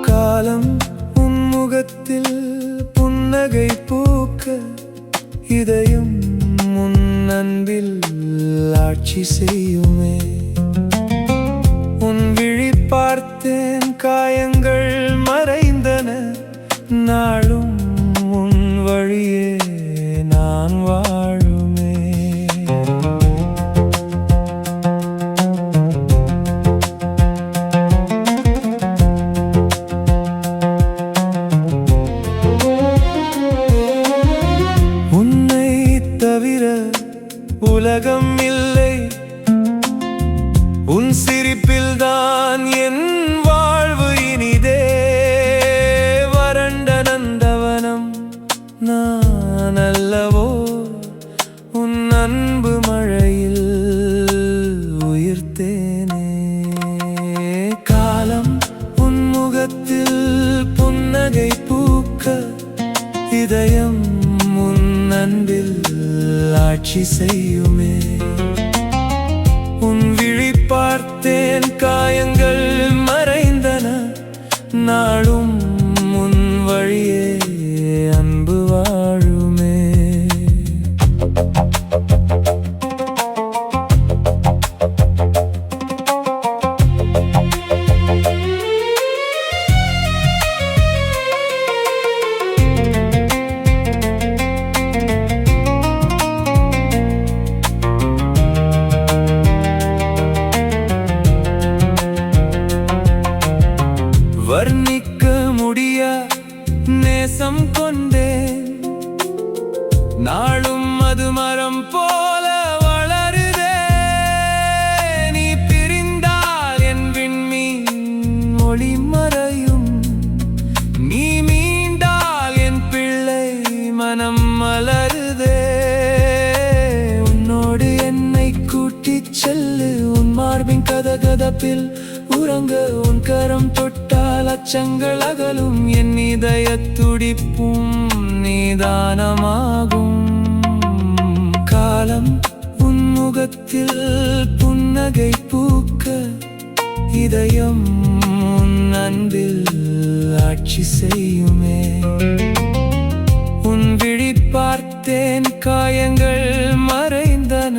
காலம் உன் முகத்தில் புன்னகை பூக்க இதயம் உன் அன்பில் ஆட்சி செய்யுமே. உன் விழி பார்த்தேன் காயங்கள் மறைந்தன, நாளும் உன் வழியே நான் வாழுமே. உன்னை தவிர உலகம் இல்லை, உன் சிரிப்பில்தான் என் வாழ்வு இனிதே. வறண்ட நந்தவனம் நான் அல்லவோ, உன் அன்பு மழையில் உயிர்த்தேனே. காலம் உன் முகத்தில் புன்னகை பூக்க இதயம் உன் அன்பில் ஆட்சி செய்யுமே. உன் விழி பார்த்தேன் காயங்கள் மறைந்தன, நாளும் உன் வழியே அன்பு வாழுமே. வர்ணிக்க முடியா நேசம் கொண்டேன், நாளும் அது மரம் போல வளருதே. நீ பிரிந்தால் என் விண்மீன் ஒளி மறையும், நீ மீண்டால் என் பிள்ளை மனம் மலருதே. உன்னோடு என்னை கூட்டிச் செல்லு, உன் மார்பின் கதகதப்பில் உறங்க. உன் கரம் தொட்டால் அச்சங்கள் அகலும், என் இதய துடிப்பும் நீதானமாகும். காலம் உன் முகத்தில் புன்னகை பூக்க இதயம் உன் அன்பில் ஆட்சி செய்யுமே. உன் விழி பார்த்தேன் காயங்கள் மறைந்தன,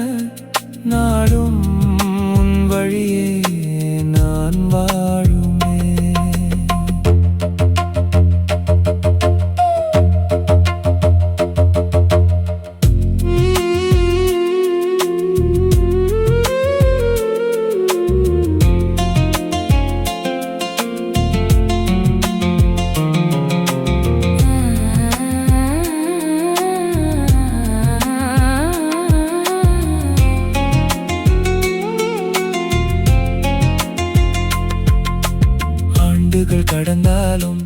நாளும் உன் வழியே நான் வாழுமே. ஆண்டுகள் கடந்தாலும்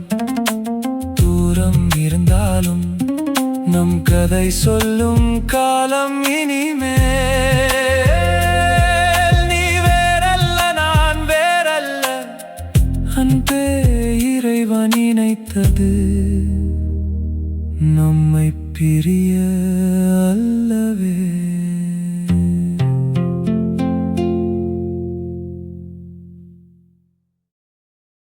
தூரம் இருந்தாலும் நம் கதை சொல்லும் காலம் இனிமேல். நீ வேறல்ல நான் வேறல்ல, அன்பே இறைவன் இணைத்தது நம்மை பிரிய அல்ல.